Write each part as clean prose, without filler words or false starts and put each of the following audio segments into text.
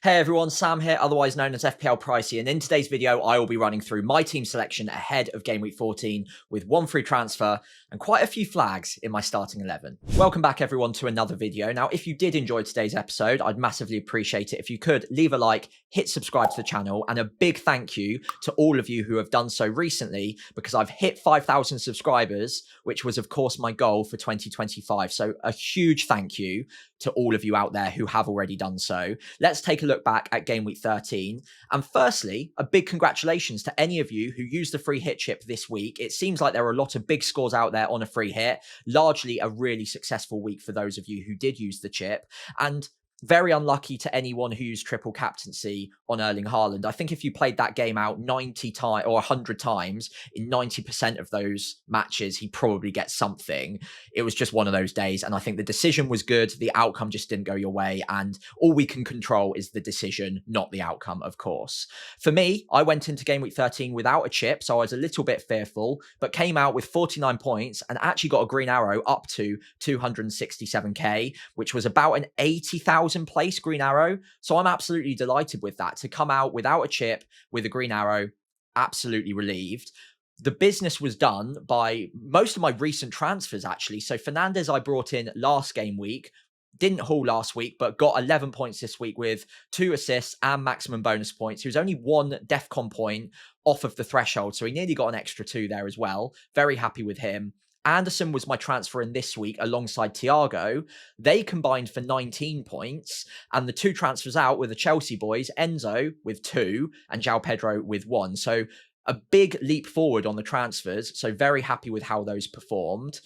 Hey everyone, Sam here, otherwise known as FPL Pricey, and in today's video I will be running through my team selection ahead of Game Week 14 with one free transfer and quite a few flags in my starting 11. Welcome back everyone to another video. Now if you did enjoy today's episode, I'd massively appreciate it if you could leave a like, hit subscribe to the channel, and a big thank you to all of you who have done so recently because I've hit 5,000 subscribers, which was of course my goal for 2025. So a huge thank you to all of you out there who have already done so. Let's take a look back at Game Week 13. And firstly, a big congratulations to any of you who used the free hit chip this week. It seems like there are a lot of big scores out there on a free hit, largely a really successful week for those of you who did use the chip. And very unlucky to anyone who used triple captaincy on Erling Haaland. I think if you played that game out 90 times or 100 times, in 90% of those matches, he probably gets something. It was just one of those days. And I think the decision was good. The outcome just didn't go your way. And all we can control is the decision, not the outcome, of course. For me, I went into Game Week 13 without a chip, so I was a little bit fearful, but came out with 49 points and actually got a green arrow up to 267k, which was about an 80,000 place green arrow. So I'm absolutely delighted with that. To come out without a chip with a green arrow, absolutely relieved. The business was done by most of my recent transfers, actually. So Fernandez I brought in last game week, didn't haul last week, but got 11 points this week with 2 assists and maximum bonus points. He was only 1 DEFCON point off of the threshold, so he nearly got an extra 2 there as well. Very happy with him. Anderson was my transfer in this week alongside Thiago. They combined for 19 points, and the 2 transfers out were the Chelsea boys, Enzo with 2 and João Pedro with 1. So a big leap forward on the transfers. So very happy with how those performed.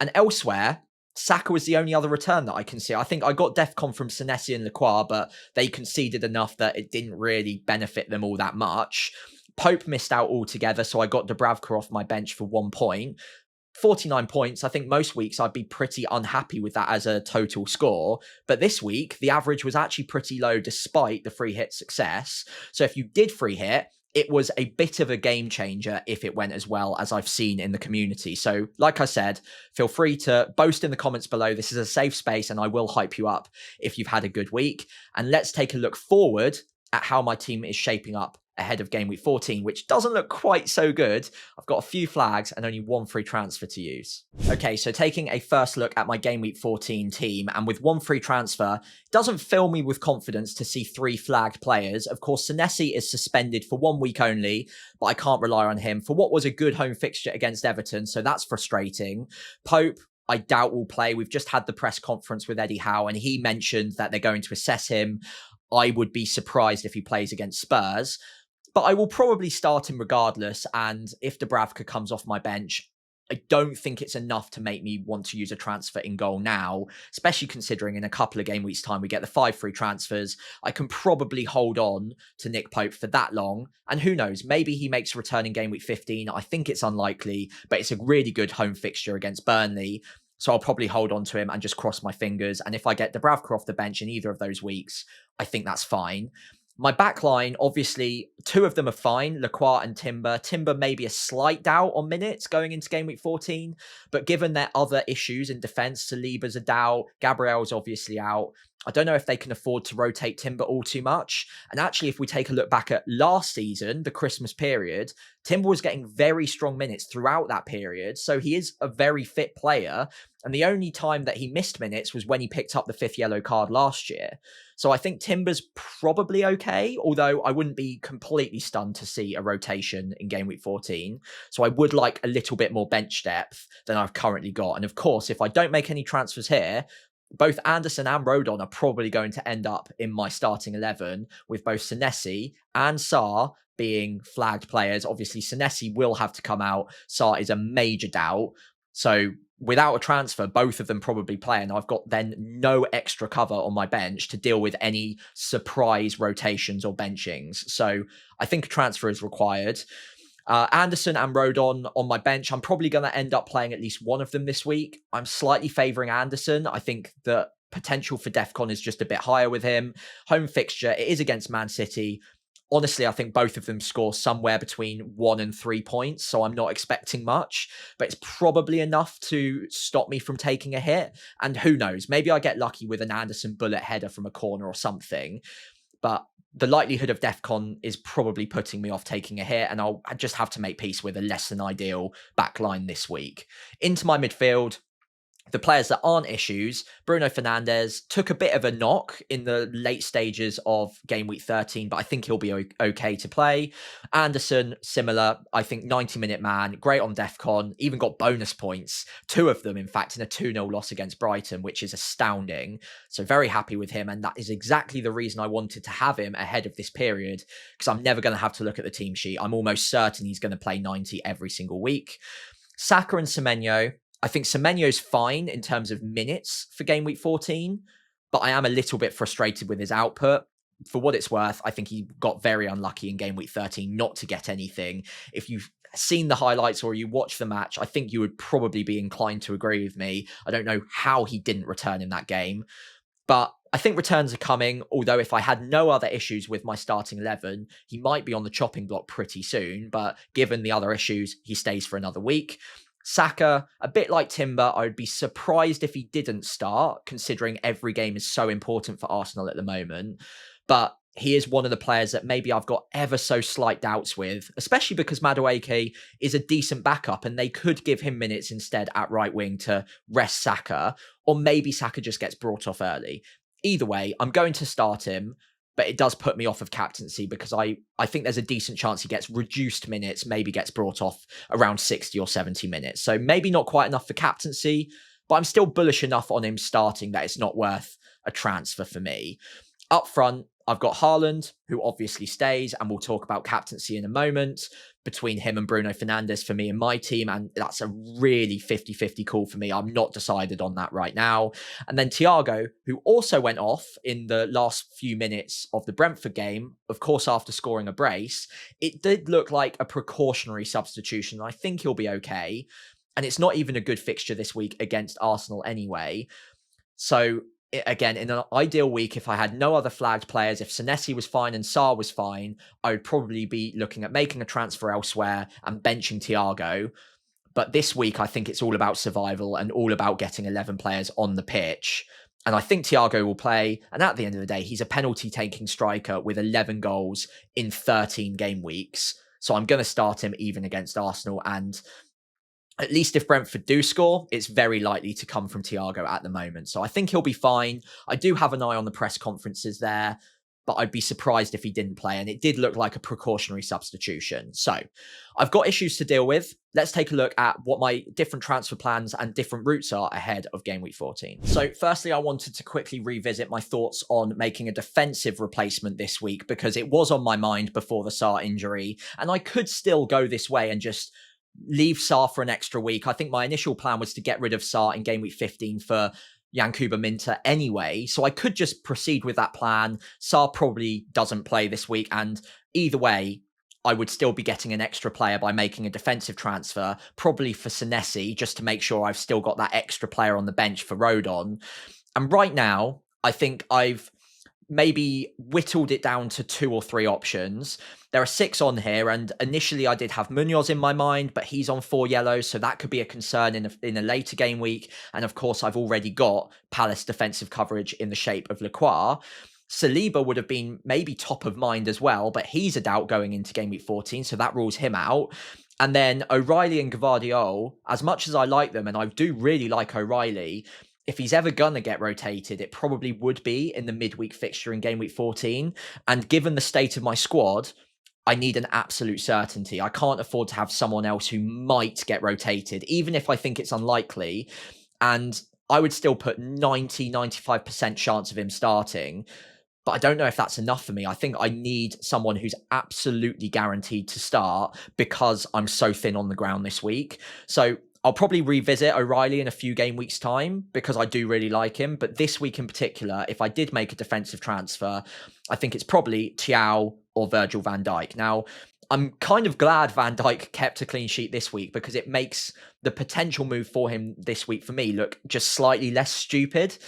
And elsewhere, Saka was the only other return that I can see. I think I got DEFCON from SENESI and Lacroix, but they conceded enough that it didn't really benefit them all that much. Pope missed out altogether, so I got Dubravka off my bench for 1 point. 49 points. I think most weeks I'd be pretty unhappy with that as a total score. But this week, the average was actually pretty low despite the free hit success. So if you did free hit, it was a bit of a game changer if it went as well as I've seen in the community. So like I said, feel free to boast in the comments below. This is a safe space and I will hype you up if you've had a good week. And let's take a look forward at how my team is shaping up ahead of Game Week 14, which doesn't look quite so good. I've got a few flags and only 1 free transfer to use. Okay, so taking a first look at my Game Week 14 team, and with 1 free transfer, it doesn't fill me with confidence to see 3 flagged players. Of course, SENESI is suspended for 1 week only, but I can't rely on him for what was a good home fixture against Everton, so that's frustrating. Pope, I doubt will play. We've just had the press conference with Eddie Howe, and he mentioned that they're going to assess him. I would be surprised if he plays against Spurs. But I will probably start him regardless, and if Dubravka comes off my bench, I don't think it's enough to make me want to use a transfer in goal now, especially considering in a couple of game weeks' time we get the 5 free transfers. I can probably hold on to Nick Pope for that long, and who knows, maybe he makes a return in Game Week 15. I think it's unlikely, but it's a really good home fixture against Burnley. So I'll probably hold on to him and just cross my fingers. And if I get Dubravka off the bench in either of those weeks, I think that's fine. My back line, obviously, 2 of them are fine, Lacroix and Timber. Timber maybe a slight doubt on minutes going into Game Week 14, but given their other issues in defence, Saliba's a doubt, Gabriel's obviously out. I don't know if they can afford to rotate Timber all too much. And actually, if we take a look back at last season, the Christmas period, Timber was getting very strong minutes throughout that period. So he is a very fit player. And the only time that he missed minutes was when he picked up the 5th yellow card last year. So I think Timber's probably okay, although I wouldn't be completely stunned to see a rotation in Game Week 14. So I would like a little bit more bench depth than I've currently got. And of course, if I don't make any transfers here, both Anderson and Rodon are probably going to end up in my starting 11, with both SENESI and SARR being flagged players. Obviously, SENESI will have to come out. SARR is a major doubt. So without a transfer, both of them probably play, and I've got then no extra cover on my bench to deal with any surprise rotations or benchings. So I think a transfer is required. Anderson and Rodon on my bench. I'm probably going to end up playing at least one of them this week. I'm slightly favouring Anderson. I think the potential for DEFCON is just a bit higher with him. Home fixture, it is against Man City. Honestly, I think both of them score somewhere between 1 and 3 points, so I'm not expecting much, but it's probably enough to stop me from taking a hit. And who knows, maybe I get lucky with an Anderson bullet header from a corner or something. but the likelihood of DEFCON is probably putting me off taking a hit, and I just have to make peace with a less than ideal backline this week. Into my midfield, the players that aren't issues, Bruno Fernandes took a bit of a knock in the late stages of game week 13, but I think he'll be okay to play. Anderson, similar, I think 90-minute man, great on DEFCON, even got bonus points, 2 of them, in fact, in a 2-0 loss against Brighton, which is astounding. So very happy with him, and that is exactly the reason I wanted to have him ahead of this period, because I'm never going to have to look at the team sheet. I'm almost certain he's going to play 90 every single week. Saka and Semenyo, I think Semenyo's fine in terms of minutes for game week 14, but I am a little bit frustrated with his output. For what it's worth, I think he got very unlucky in game week 13 not to get anything. If you've seen the highlights or you watch the match, I think you would probably be inclined to agree with me. I don't know how he didn't return in that game, but I think returns are coming, although if I had no other issues with my starting 11, he might be on the chopping block pretty soon, but given the other issues, he stays for another week. Saka, a bit like Timber, I would be surprised if he didn't start, considering every game is so important for Arsenal at the moment. But he is one of the players that maybe I've got ever so slight doubts with, especially because Madueke is a decent backup and they could give him minutes instead at right wing to rest Saka, or maybe Saka just gets brought off early. Either way, I'm going to start him, but it does put me off of captaincy because I think there's a decent chance he gets reduced minutes, maybe gets brought off around 60 or 70 minutes. So maybe not quite enough for captaincy, but I'm still bullish enough on him starting that it's not worth a transfer for me. Up front, I've got Haaland, who obviously stays, and we'll talk about captaincy in a moment, between him and Bruno Fernandes for me and my team, and that's a really 50-50 call for me. I'm not decided on that right now. And then Thiago, who also went off in the last few minutes of the Brentford game, of course after scoring a brace. It did look like a precautionary substitution, and I think he'll be okay. And it's not even a good fixture this week against Arsenal anyway. So again, in an ideal week, if I had no other flagged players, if SENESI was fine and SARR was fine, I would probably be looking at making a transfer elsewhere and benching Thiago. But this week, I think it's all about survival and all about getting 11 players on the pitch. And I think Thiago will play. And at the end of the day, he's a penalty-taking striker with 11 goals in 13 game weeks. So I'm going to start him even against Arsenal. And at least if Brentford do score, it's very likely to come from Thiago at the moment. So I think he'll be fine. I do have an eye on the press conferences there, but I'd be surprised if he didn't play. And it did look like a precautionary substitution. So I've got issues to deal with. Let's take a look at what my different transfer plans and different routes are ahead of Game Week 14. So firstly, I wanted to quickly revisit my thoughts on making a defensive replacement this week because it was on my mind before the SARR injury. And I could still go this way and just leave SARR for an extra week. I think my initial plan was to get rid of SARR in Game Week 15 for Yankuba Minter anyway, so I could just proceed with that plan. SARR probably doesn't play this week, and either way, I would still be getting an extra player by making a defensive transfer, probably for SENESI, just to make sure I've still got that extra player on the bench for Rodon. And right now, I think I've maybe whittled it down to 2 or 3 options. There are 6 on here, and initially I did have Munoz in my mind, but he's on 4 yellows, so that could be a concern in a later game week. And of course, I've already got Palace defensive coverage in the shape of Lacroix. Saliba would have been maybe top of mind as well, but he's a doubt going into game week 14, so that rules him out. And then O'Reilly and Gvardiol, as much as I like them, and I do really like O'Reilly, if he's ever going to get rotated, it probably would be in the midweek fixture in game week 14. And given the state of my squad, I need an absolute certainty. I can't afford to have someone else who might get rotated, even if I think it's unlikely. And I would still put 90-95% chance of him starting. But I don't know if that's enough for me. I think I need someone who's absolutely guaranteed to start because I'm so thin on the ground this week. So I'll probably revisit O'Reilly in a few game weeks' time because I do really like him. But this week in particular, if I did make a defensive transfer, I think it's probably Thiaw or Virgil van Dijk. Now, I'm kind of glad Van Dijk kept a clean sheet this week because it makes the potential move for him this week for me look just slightly less stupid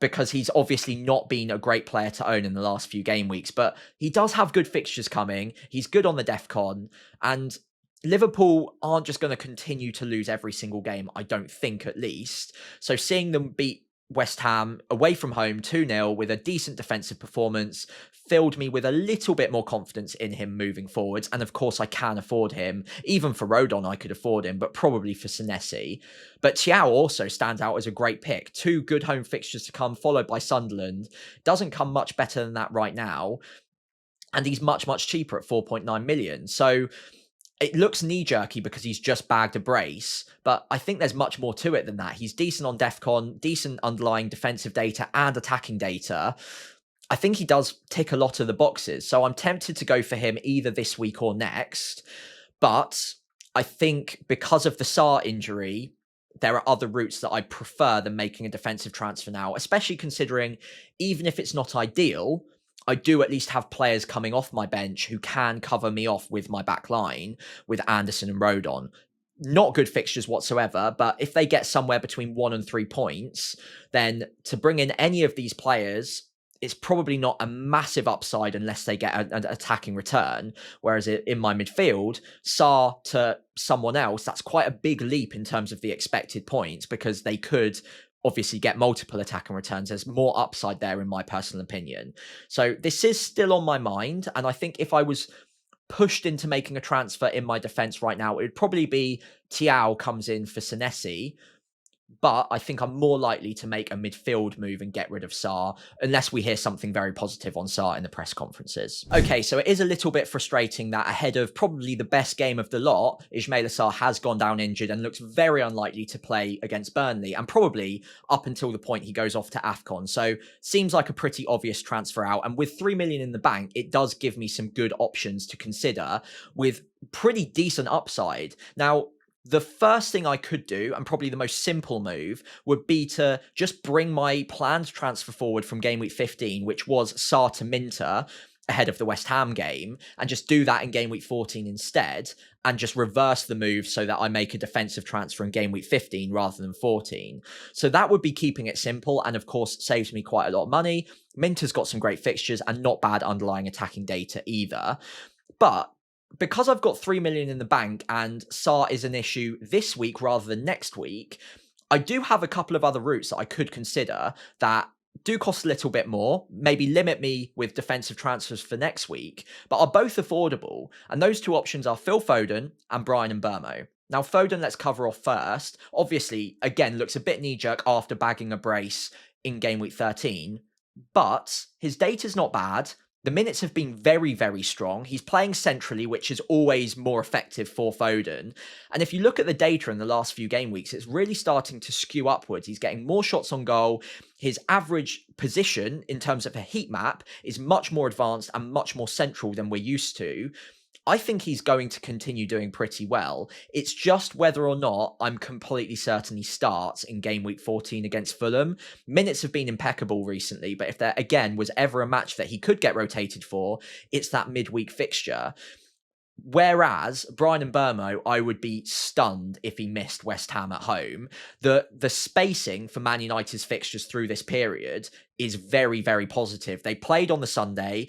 because he's obviously not been a great player to own in the last few game weeks. But he does have good fixtures coming. He's good on the DEFCON. And Liverpool aren't just going to continue to lose every single game, I don't think, at least. So seeing them beat West Ham away from home 2-0 with a decent defensive performance filled me with a little bit more confidence in him moving forwards. And of course, I can afford him. Even for Rodon, I could afford him, but probably for SENESI. But Thiaw also stands out as a great pick. 2 good home fixtures to come, followed by Sunderland. Doesn't come much better than that right now. And he's much, much cheaper at 4.9 million. So it looks knee-jerky because he's just bagged a brace, but I think there's much more to it than that. He's decent on DEFCON, decent underlying defensive data and attacking data. I think he does tick a lot of the boxes, so I'm tempted to go for him either this week or next. But I think because of the SARR injury, there are other routes that I prefer than making a defensive transfer now, especially considering even if it's not ideal, I do at least have players coming off my bench who can cover me off with my back line with Anderson and Rodon. Not good fixtures whatsoever, but if they get somewhere between 1 and 3 points, then to bring in any of these players, it's probably not a massive upside unless they get an attacking return. Whereas in my midfield, SARR to someone else, that's quite a big leap in terms of the expected points because they could obviously get multiple attacking returns. There's more upside there in my personal opinion. So this is still on my mind. And I think if I was pushed into making a transfer in my defense right now, it would probably be Thiaw comes in for SENESI. But I think I'm more likely to make a midfield move and get rid of SARR, unless we hear something very positive on SARR in the press conferences. Okay, so it is a little bit frustrating that ahead of probably the best game of the lot, Ismaila Sarr has gone down injured and looks very unlikely to play against Burnley, and probably up until the point he goes off to AFCON. So seems like a pretty obvious transfer out. And with 3 million in the bank, it does give me some good options to consider with pretty decent upside. Now, the first thing I could do, and probably the most simple move, would be to just bring my planned transfer forward from game week 15, which was SARR to Minter ahead of the West Ham game, and just do that in game week 14 instead, and just reverse the move so that I make a defensive transfer in game week 15 rather than 14. So that would be keeping it simple, and of course saves me quite a lot of money. Minter's got some great fixtures and not bad underlying attacking data either. But because I've got 3 million in the bank and SARR is an issue this week rather than next week, I do have a couple of other routes that I could consider that do cost a little bit more, maybe limit me with defensive transfers for next week, but are both affordable. And those two options are Phil Foden and Bryan Mbeumo. Now, Foden, let's cover off first. Obviously, again, looks a bit knee-jerk after bagging a brace in game week 13, but his data's not bad. The minutes have been very, very strong. He's playing centrally, which is always more effective for Foden. And if you look at the data in the last few game weeks, it's really starting to skew upwards. He's getting more shots on goal. His average position in terms of a heat map is much more advanced and much more central than we're used to. I think he's going to continue doing pretty well. It's just whether or not I'm completely certain he starts in game week 14 against Fulham. Minutes have been impeccable recently, but if there, again, was ever a match that he could get rotated for, it's that midweek fixture. Whereas Bryan Mbeumo, I would be stunned if he missed West Ham at home. The spacing for Man United's fixtures through this period is very, very positive. They played on the Sunday.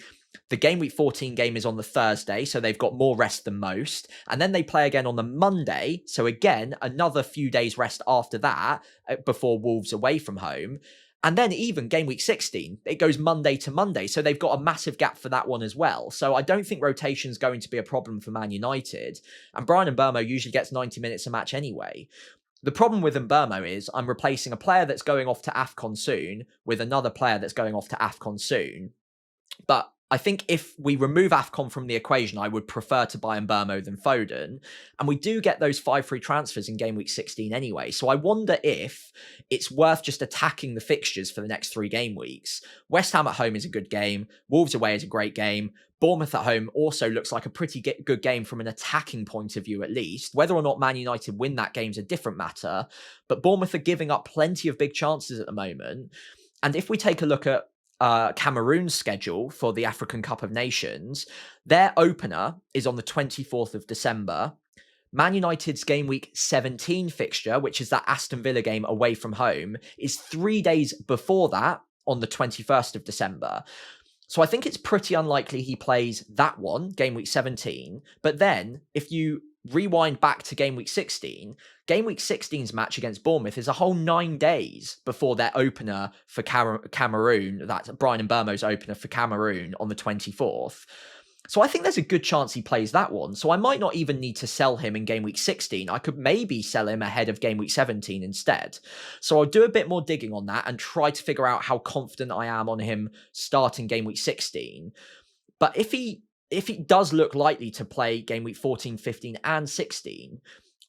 The game week 14 game is on the Thursday, so they've got more rest than most. And then they play again on the Monday. So again, another few days rest after that before Wolves away from home. And then even game week 16, it goes Monday to Monday. So they've got a massive gap for that one as well. So I don't think rotation is going to be a problem for Man United. And Bryan Mbeumo usually gets 90 minutes a match anyway. The problem with Mbeumo is I'm replacing a player that's going off to AFCON soon with another player that's going off to AFCON soon. But I think if we remove AFCON from the equation, I would prefer to buy Mbeumo than Foden. And we do get those 5 free transfers in game week 16 anyway. So I wonder if it's worth just attacking the fixtures for the next 3 game weeks. West Ham at home is a good game. Wolves away is a great game. Bournemouth at home also looks like a pretty good game from an attacking point of view, at least. Whether or not Man United win that game is a different matter. But Bournemouth are giving up plenty of big chances at the moment. And if we take a look at Cameroon's schedule for the African Cup of Nations, their opener is on the 24th of December. Man United's game week 17 fixture, which is that Aston Villa game away from home, is 3 days before that on the 21st of December. So I think it's pretty unlikely he plays that one, game week 17. But then if you rewind back to game week 16, game week 16's match against Bournemouth is a whole 9 days before their opener for Cameroon. That's Brian Mbeumo's opener for Cameroon on the 24th. So I think there's a good chance he plays that one. So I might not even need to sell him in game week 16. I could maybe sell him ahead of game week 17 instead. So I'll do a bit more digging on that and try to figure out how confident I am on him starting game week 16. But if he does look likely to play game week 14, 15 and 16,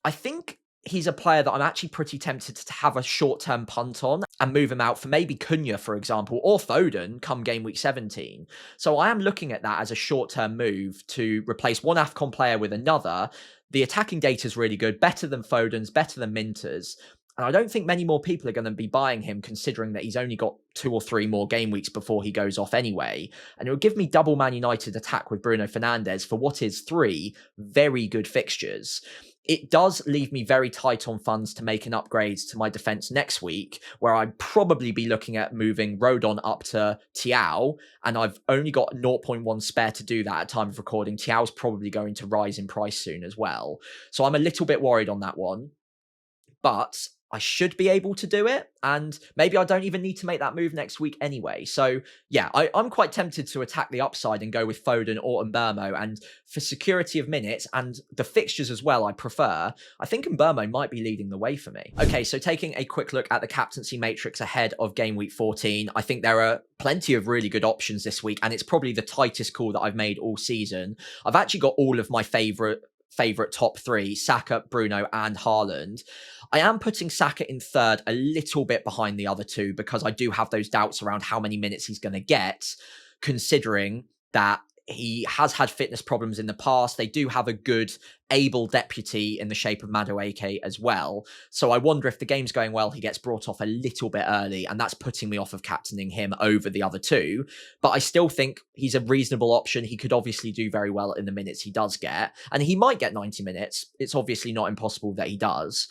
I think he's a player that I'm actually pretty tempted to have a short-term punt on and move him out for maybe Cunha, for example, or Foden come game week 17. So I am looking at that as a short-term move to replace one AFCON player with another. The attacking data is really good, better than Foden's, better than Minter's. And I don't think many more people are going to be buying him, considering that he's only got 2 or 3 more game weeks before he goes off anyway. And it will give me double Man United attack with Bruno Fernandes for what is 3 very good fixtures. It does leave me very tight on funds to make an upgrade to my defence next week, where I'd probably be looking at moving Rodon up to Thiaw, and I've only got 0.1 spare to do that at time of recording. Thiaw's probably going to rise in price soon as well. So I'm a little bit worried on that one. But I should be able to do it, and maybe I don't even need to make that move next week anyway. So yeah, I'm quite tempted to attack the upside and go with Foden or Mbeumo, and for security of minutes and the fixtures as well I prefer, I think Mbeumo might be leading the way for me. Okay, so taking a quick look at the captaincy matrix ahead of game week 14, I think there are plenty of really good options this week, and it's probably the tightest call that I've made all season. I've actually got all of my favourite top 3, Saka, Bruno and Haaland. I am putting Saka in third, a little bit behind the other two, because I do have those doubts around how many minutes he's going to get, considering that he has had fitness problems in the past. They do have a good, able deputy in the shape of Madueke as well. So I wonder if the game's going well, he gets brought off a little bit early, and that's putting me off of captaining him over the other two. But I still think he's a reasonable option. He could obviously do very well in the minutes he does get, and he might get 90 minutes. It's obviously not impossible that he does.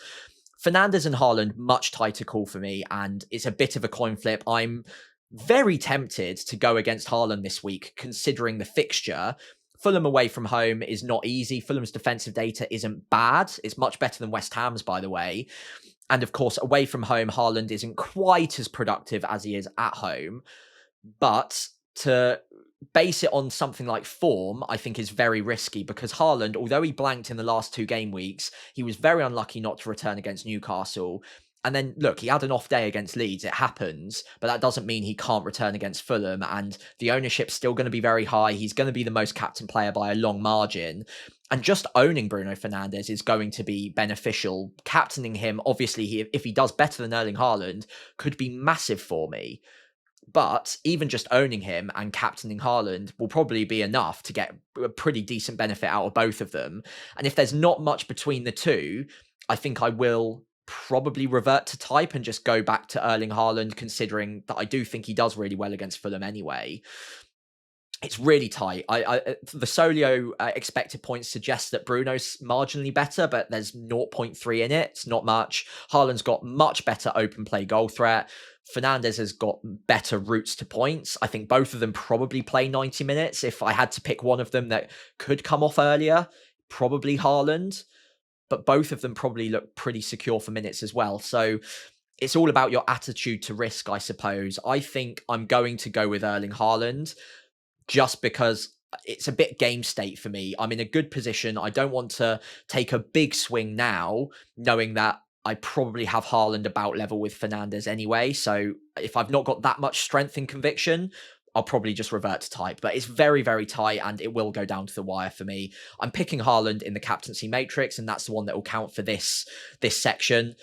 Fernandes and Haaland, much tighter call for me, and it's a bit of a coin flip. I'm very tempted to go against Haaland this week, considering the fixture. Fulham away from home is not easy. Fulham's defensive data isn't bad. It's much better than West Ham's, by the way. And of course, away from home, Haaland isn't quite as productive as he is at home. But to base it on something like form, I think is very risky, because Haaland, although he blanked in the last 2 game weeks, he was very unlucky not to return against Newcastle. And then, look, he had an off day against Leeds. It happens, but that doesn't mean he can't return against Fulham. And the ownership's still going to be very high. He's going to be the most captain player by a long margin. And just owning Bruno Fernandes is going to be beneficial. Captaining him, obviously, if he does better than Erling Haaland, could be massive for me. But even just owning him and captaining Haaland will probably be enough to get a pretty decent benefit out of both of them. And if there's not much between the two, I think I will probably revert to type and just go back to Erling Haaland, considering that I do think he does really well against Fulham anyway. It's really tight. The Solio expected points suggest that Bruno's marginally better, but there's 0.3 in it. It's not much. Haaland's got much better open play goal threat. Fernandes has got better routes to points. I think both of them probably play 90 minutes. If I had to pick one of them that could come off earlier, probably Haaland. But both of them probably look pretty secure for minutes as well. So it's all about your attitude to risk, I suppose. I think I'm going to go with Erling Haaland just because it's a bit game state for me. I'm in a good position. I don't want to take a big swing now, knowing that I probably have Haaland about level with Fernandes anyway. So if I've not got that much strength and conviction, I'll probably just revert to type. But it's very, very tight, and it will go down to the wire for me. I'm picking Haaland in the captaincy matrix, and that's the one that will count for this section.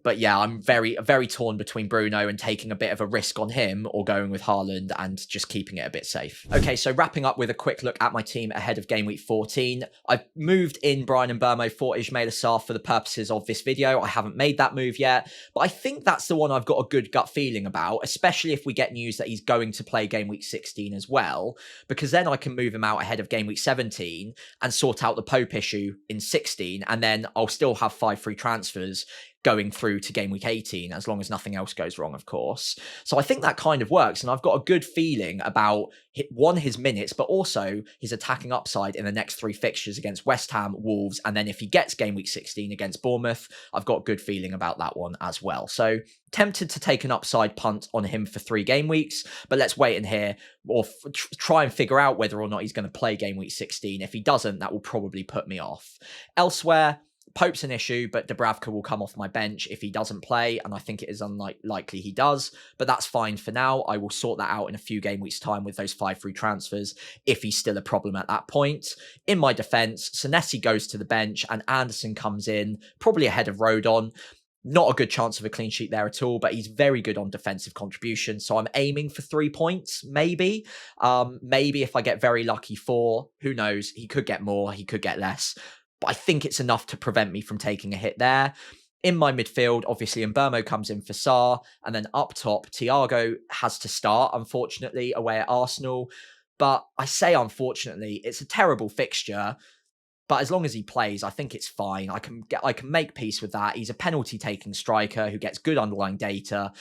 But yeah, I'm very, very torn between Bruno and taking a bit of a risk on him, or going with Haaland and just keeping it a bit safe. Okay, so wrapping up with a quick look at my team ahead of game week 14. I've moved in Brian Mbeumo for Ismaila Sarr for the purposes of this video. I haven't made that move yet, but I think that's the one I've got a good gut feeling about, especially if we get news that he's going to play game week 16 as well, because then I can move him out ahead of game week 17 and sort out the Pope issue in 16, and then I'll still have 5 free transfers going through to game week 18, as long as nothing else goes wrong, of course. So I think that kind of works, and I've got a good feeling about his minutes, but also his attacking upside in the next 3 fixtures against West Ham, Wolves, and then if he gets game week 16 against Bournemouth, I've got a good feeling about that one as well. So tempted to take an upside punt on him for 3 game weeks, but let's wait and hear, or try and figure out whether or not he's going to play game week 16. If he doesn't, that will probably put me off. Elsewhere, Pope's an issue, but Dubravka will come off my bench if he doesn't play, and I think it is unlikely he does, but that's fine for now. I will sort that out in a few game weeks' time with those 5 free transfers if he's still a problem at that point. In my defence, SENESI goes to the bench and Anderson comes in, probably ahead of Rodon. Not a good chance of a clean sheet there at all, but he's very good on defensive contribution. So I'm aiming for 3 points, maybe. Maybe if I get very lucky, 4. Who knows? He could get more, he could get less. But I think it's enough to prevent me from taking a hit there. In my midfield, obviously, Mbeumo comes in for SARR. And then up top, Thiago has to start, unfortunately, away at Arsenal. But I say unfortunately, it's a terrible fixture. But as long as he plays, I think it's fine. I can make peace with that. He's a penalty-taking striker who gets good underlying data.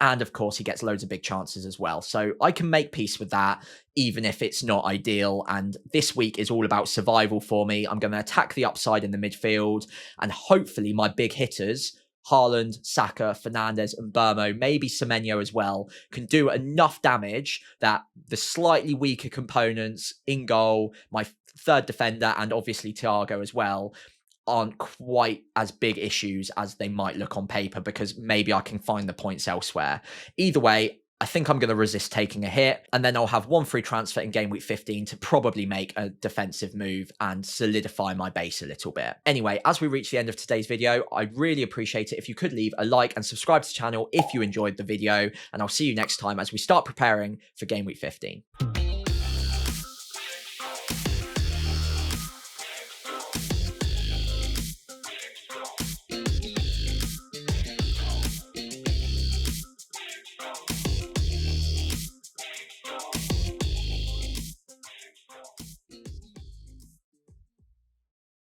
And of course, he gets loads of big chances as well. So I can make peace with that, even if it's not ideal. And this week is all about survival for me. I'm going to attack the upside in the midfield. And hopefully my big hitters, Haaland, Saka, Fernandes, and Mbeumo, maybe Semenyo as well, can do enough damage that the slightly weaker components in goal, my third defender, and obviously Thiago as well, aren't quite as big issues as they might look on paper, because maybe I can find the points elsewhere. Either way, I think I'm going to resist taking a hit, and then I'll have 1 free transfer in game week 15 to probably make a defensive move and solidify my base a little bit. Anyway, as we reach the end of today's video, I'd really appreciate it if you could leave a like and subscribe to the channel if you enjoyed the video, and I'll see you next time as we start preparing for game week 15.